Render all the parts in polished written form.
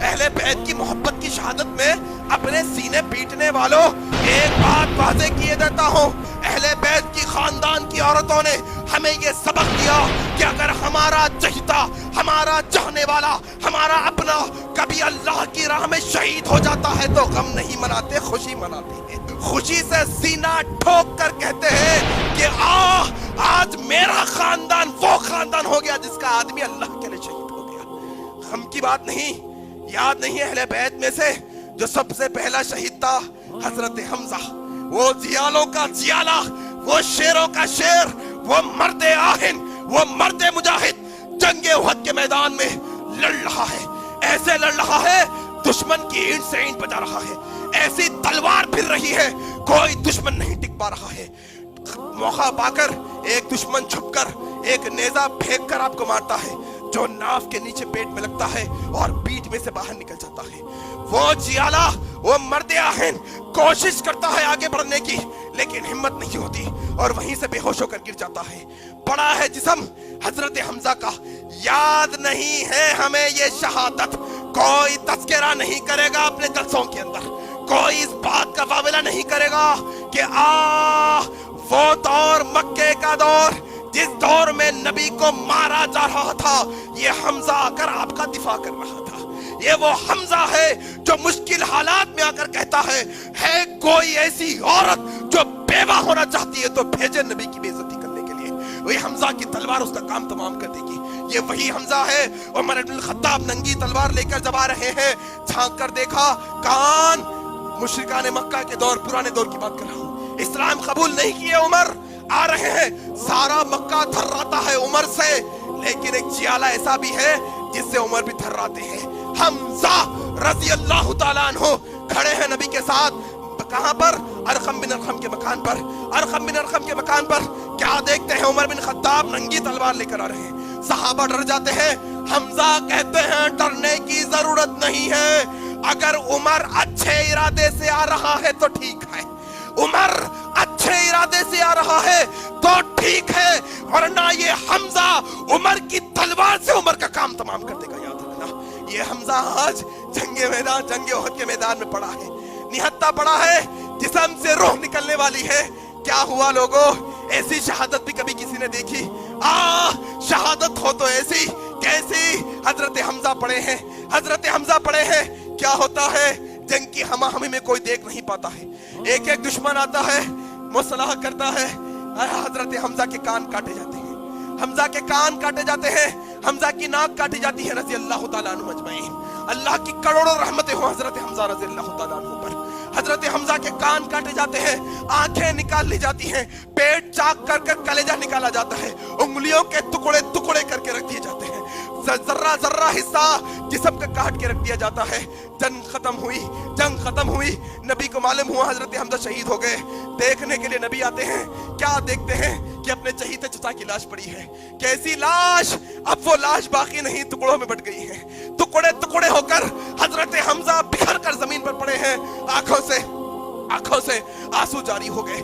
اہل بیت کی محبت کی شہادت میں اپنے سینے پیٹنے والوں، ایک بات واضح کیے دیتا ہوں، اہل بیت کی خاندان کی عورتوں نے ہمیں یہ سبق دیا کہ اگر ہمارا چہیتا، ہمارا چاہنے والا، ہمارا اپنا کبھی اللہ کی راہ میں شہید ہو جاتا ہے تو غم نہیں مناتے، خوشی مناتے ہیں، خوشی سے سینہ ٹھوک کر کہتے ہیں کہ آج میرا خاندان وہ خاندان ہو گیا جس کا آدمی اللہ کے لیے شہید ہو گیا۔ غم کی بات نہیں، یاد نہیں اہل بیت میں سے جو سب سے پہلا شہید تھا حضرت حمزہ، وہ زیالوں کا زیالہ، وہ شیروں کا شیر، وہ مرد آہن، وہ مرد مجاہد جنگ احد کے میدان میں لڑ رہا ہے، ایسے لڑ رہا ہے دشمن کی اینٹ سے اینٹ بجا رہا ہے، ایسی تلوار پھر رہی ہے کوئی دشمن نہیں ٹک پا رہا ہے۔ موقع پا کر ایک دشمن چھپ کر ایک نیزہ پھینک کر آپ کو مارتا ہے جو ناف کے نیچے پیٹ میں لگتا ہے اور پیٹ میں سے باہر نکل جاتا ہے۔ وہ جیالہ، وہ مرد آہن کوشش کرتا ہے آگے بڑھنے کی لیکن ہمت نہیں ہوتی اور وہیں سے بے ہوش ہو کر گر جاتا ہے۔ پڑا ہے جسم حضرت حمزہ کا، یاد نہیں ہے ہمیں یہ شہادت، کوئی تذکرہ نہیں کرے گا اپنے جلسوں کے اندر، کوئی اس بات کا واولہ نہیں کرے گا کہ وہ دور مکے کا دور جس دور میں نبی کو مارا جا رہا تھا، یہ حمزہ آ کر آپ کا دفاع کر رہا تھا۔ یہ وہ حمزہ ہے جو مشکل حالات میں آ کر کہتا ہے کوئی ایسی عورت جو بیوہ ہونا چاہتی ہے تو بھیجے نبی کی بے عزتی کرنے کے لیے، وہی حمزہ کی تلوار اس کا کام تمام کر دے گی۔ یہ وہی حمزہ ہے، عمر بن الخطاب ننگی تلوار لے کر جب آ رہے ہیں، جھانک کر دیکھا، کان مشرکان مکہ کے دور، پرانے دور کی بات کر رہا ہوں، اسلام قبول نہیں کیے عمر، آ رہے ہیں، سارا مکہ تھراتا ہے عمر سے، لیکن ایک جیالہ ایسا بھی ہے جس سے عمر بھی تھراتے ہیں۔ حمزہ رضی اللہ تعالیٰ عنہ کھڑے ہیں نبی کے ساتھ، کہاں پر؟ ارقم بن ارقم کے مکان پر، ارقم بن ارقم کے مکان پر کیا دیکھتے ہیں؟ عمر بن خطاب ننگی تلوار لے کر آ رہے ہیں، صحابہ ڈر جاتے ہیں، حمزہ کہتے ہیں ڈرنے کی ضرورت نہیں ہے، اگر عمر اچھے ارادے سے آ رہا ہے تو ٹھیک ہے، عمر اچھے ارادے سے آ رہا ہے تو ٹھیک ہے، ورنہ یہ حمزہ عمر کی تلوار سے عمر کا کام تمام کر دے گا۔ یاد رکھنا، یہ حمزہ آج جنگ احد کے میدان میں پڑا ہے، نہتا پڑا ہے، جسم سے روح نکلنے والی ہے۔ کیا ہوا لوگوں؟ ایسی شہادت بھی کبھی کسی نے دیکھی؟ شہادت ہو تو ایسی کیسی؟ حضرت حمزہ پڑے ہیں، حضرت حمزہ پڑے ہیں، کیا ہوتا ہے؟ جنگ کی ہمہ ہمی میں کوئی دیکھ نہیں پاتا ہے، ایک ایک دشمن آتا ہے، مصالحہ کرتا ہے، حضرت حمزہ کے کان کاٹے جاتے ہیں، حمزہ کے کان کاٹے جاتے ہیں، حمزہ کی ناک کاٹی جاتی ہے، رضی اللہ تعالیٰ عنہ اجمعین، اللہ کی کروڑوں رحمتیں ہوں حضرت حمزہ رضی اللہ تعالیٰ عنہ پر۔ حضرت حمزہ کے کان کاٹے جاتے ہیں، آنکھیں نکال لی جاتی ہیں، پیٹ چاک کر کر کلیجہ نکالا جاتا ہے، انگلیوں کے ٹکڑے ٹکڑے کر کے رکھ دیے جاتے ہیں، ذرہ ذرہ حصہ جسم کا کاٹ کے رکھ دیا جاتا ہے۔ جنگ ختم ہوئی، جنگ ختم ہوئی، نبی کو معلوم ہوا حضرت حمزہ شہید ہو گئے، دیکھنے کے لیے نبی آتے ہیں، کیا دیکھتے ہیں کہ اپنے چہیتے چچا کی لاش پڑی ہے۔ کیسی لاش؟ اب وہ لاش باقی نہیں، ٹکڑوں میں بٹ گئی ہے، ٹکڑے ٹکڑے ہو کر حضرت حمزہ بکھر کر زمین پر پڑے ہیں، آنکھوں سے آنسو جاری ہو گئے،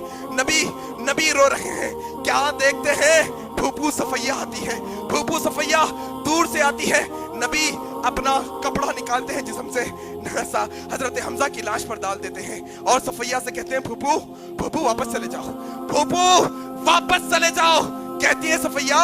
نبی رو رہے ہیں۔ کیا دیکھتے ہیں؟ پھوپھو صفیہ آتی ہے، پھوپھو صفیہ دور سے آتی ہے، نبی اپنا کپڑا نکالتے ہیں جسم سے، حضرت حمزہ کی لاش پر ڈال دیتے ہیں اور صفیہ سے کہتے ہیں پھوپھو واپس چلے جاؤ، پھوپھو واپس چلے جاؤ۔ کہتی ہے صفیہ،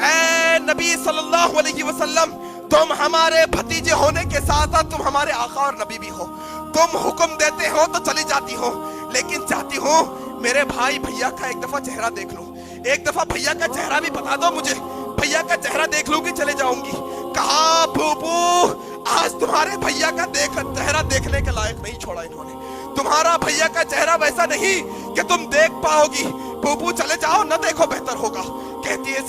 اے نبی صلی اللہ علیہ وسلم، تم ہمارے بھتیجے ہونے کے ساتھ ساتھ تم ہمارے آقا اور نبی بھی ہو، تم حکم دیتے ہو تو چلی جاتی ہو، لیکن چاہتی ہوں میرے بھیا کا ایک دفعہ چہرہ دیکھ لوں، ایک دفعہ بھیا کا چہرہ بھی بتا دو مجھے، بھیا کا چہرہ دیکھ لوں گی چلے جاؤں گی۔ کہا پھوپھو آج تمہارے بھیا کا چہرہ دیکھنے کے لائق نہیں چھوڑا انہوں نے، تمہارا بھیا کا چہرہ ویسا نہیں کہ تم دیکھ پاؤ گی، پھوپھو چلے جاؤ، نہ دیکھو بہتر ہوگا۔ کہتی ہے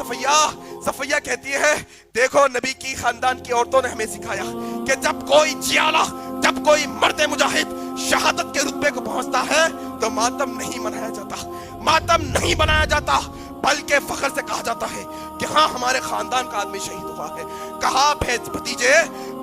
صفیہ کہتی ہے، دیکھو نبی کی خاندان کی عورتوں نے ہمیں سکھایا کہ جب کوئی جیالہ، جب کوئی مرد مجاہد شہادت کے رتبے کو پہنچتا ہے تو ماتم نہیں منایا جاتا، ماتم نہیں بنایا جاتا، بلکہ فخر سے کہا جاتا ہے کہ ہاں ہمارے خاندان کا آدمی شہید ہوا ہے۔ کہا بھتیجے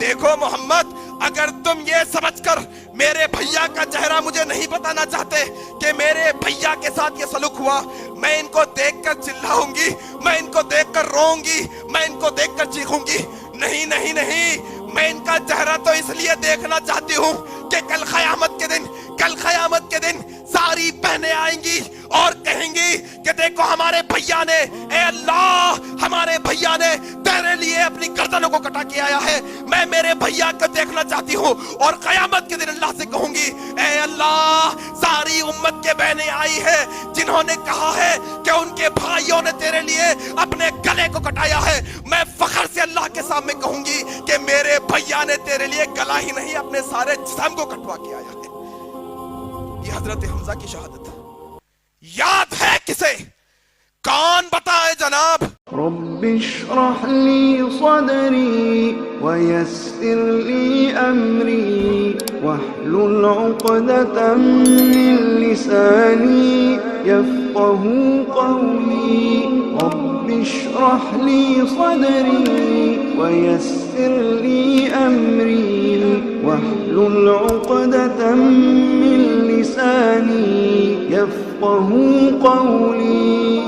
دیکھو محمد، اگر تم یہ سمجھ کر میرے بھیا کا چہرہ مجھے نہیں بتانا چاہتے کہ میرے بھیا کے ساتھ یہ سلوک ہوا، میں ان کو دیکھ کر چلاؤں گی، میں ان کو دیکھ کر روؤں گی، میں ان کو دیکھ کر چیخوں گی، نہیں نہیں نہیں، میں ان کا چہرہ تو اس لیے دیکھنا چاہتی ہوں کہ کل قیامت کے دن ساری بہنیں آئیں گی اور کہیں گی کہ دیکھو ہمارے بھیا نے، اے اللہ ہمارے بھیا نے تیرے لیے اپنی گردنوں کو کٹا کے آیا ہے۔ میں میرے بھیا کو دیکھنا چاہتی ہوں اور قیامت کے دن اللہ سے کہوں گی اے اللہ ساری امت کے بہنیں آئی ہے جنہوں نے کہا ہے کہ ان کے بھائیوں نے تیرے لیے اپنے گلے کو کٹایا ہے، میں فخر سے اللہ کے سامنے کہوں گی کہ میرے بھیا نے تیرے لیے گلا ہی نہیں اپنے سارے جسم کو کٹوا کے آیا ہے۔ یہ حضرت حمزہ کی شہادت یاد ہے کسے؟ کون بتائے جناب؟ رب اشرح لي صدري ويسر لي أمري واحلل عقدة من لساني يفقه قولي رب اشرح لي صدري ويسر لي أمري واحلل عقدة من لساني يفقه قولي